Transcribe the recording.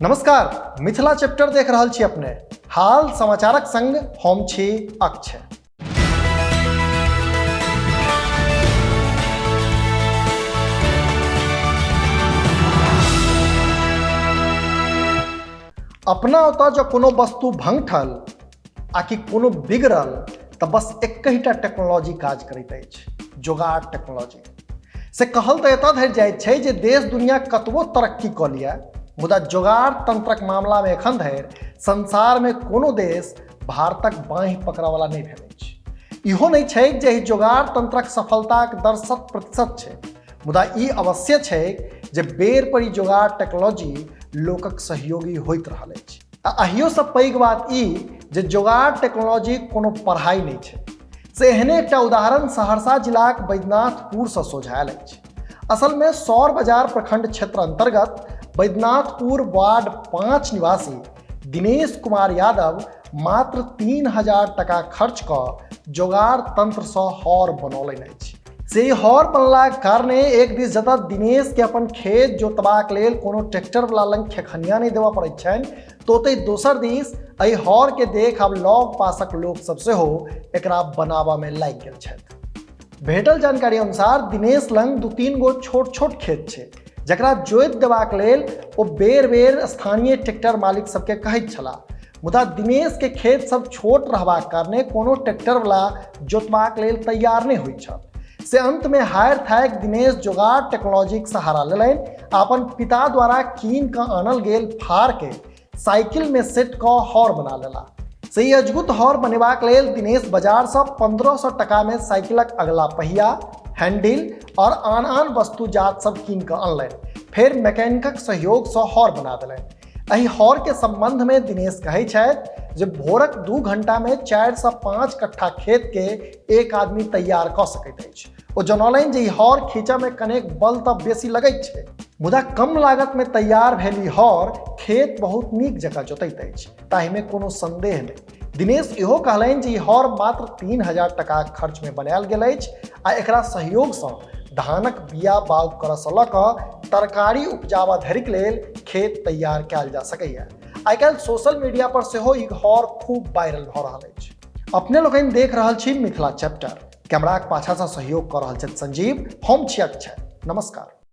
नमस्कार, मिथिला चैप्टर देख रहल छी अपने। हाल समाचारक संग हम छी अक्षय। अपना ओतऽ जो कोनो वस्तु भंगठल आकि कोनो बिगड़ल तऽ बस एकहिटा टेक्नोलॉजी काज करैत अछि, जोगाड़ टेक्नोलॉजी। से कहल तऽ एतऽ धरि जाइत छै जे देश दुनिया कतबो तरक्की कऽ लिअ, मुदा जोगाड़ तंत्रक मामला में एखन धरि संसार में कोनो देश भारतक बाँहि पकड़यवला नहि भेल अछि। इहो नहि छै जे एहि जोगाड़ तंत्रक सफलताक दर 100% छै, मुदा ई अवश्य छै जे बेर पर ई जोगाड़ टेक्नोलॉजी लोकक सहयोगी होइत रहल अछि। अहियो सँ पैघ बात ई जे जोगाड़ टेक्नोलॉजी कोनो पढ़ाई नहीं छै। से एहने एकटा उदाहरण सहरसा जिलाक बैद्यनाथपुर सँ सोझायल अछि। असल में सौर बाजार प्रखंड क्षेत्र अंतर्गत बैद्यनाथपुर वार्ड 5 निवासी दिनेश कुमार यादव मात्र 3000 टका खर्च कऽ जोगाड़ तंत्र सँ हौर बनौलनि अछि। से हौर बनलाक कारणे एक दिस जतऽ दिनेश के अपन खेत जोतबाक लेल कोनो ट्रैक्टर वाला लग खेखनिया नहीं देबऽ पड़ैत छनि, तो ओतहि दोसर दिस एहि हौर के देख आब लग पासक लोक सब सेहो एकरा बनाबऽ में लागि गेल छथि। भेटल जानकारी अनुसार दिनेश लग 2-3 गो छोट छोट खेत छै, जकरा जोति देबाक लेल ओ बेर बेर स्थानीय ट्रैक्टर मालिक सबके कहैत छलाह, मुदा दिनेश के खेत सब छोट रहबाक कारणे कोनो ट्रैक्टर वाला जोतबाक लेल तैयार नहीं होइत छल। से अंत में हारि थाकि दिनेश जोगाड़ टेक्नोलॉजीक सहारा लेलनि, अपन पिता द्वारा कीन कऽ आनल गेल फार के साइकिल में सेट कऽ हौर बना लेला। से ई अजगुत हौर बनेबाक लेल दिनेश बाजार सँ 1500 टका में साइकिलक अगला पहिया, हैंडल और आन वस्तु जात सब कीन कऽ अनलनि, फेर मैकेनिकक सहयोग सँ हौर बना देलनि। एहि हौर के संबंध में दिनेश कहै छथि जे भोरक 2 घंटा में 4 सँ 5 कट्ठा खेत के एक आदमी तैयार कऽ सकैत अछि। ओ जनौलनि जे ई हौर खींचऽ में कनेक बल तऽ बेसी लगैत छै, मुदा कम लागत में तैयार भेल ई हौर खेत बहुत नीक जकाँ जोतैत अछि, ताहि में कोनो संदेह नहीं। दिनेश इहो कहलनि जे ई हौर मात्र 3000 टका खर्च में बनायल गेल अछि आ एकरा सहयोग सँ धानक बिया बाउग करऽ सँ लऽ कऽ तरकारी उपजाबऽ धरिक लेल खेत तैयार कयल जा सकैए। आइ काल्हि सोशल मीडिया पर सेहो ई हौर खूब वायरल भऽ रहल अछि। अपने लोकनि देख रहल छी मिथिला चैप्टर। कैमराक पाछा सँ सहयोग कऽ रहल छथि संजीव। हम छी अक्षय। नमस्कार।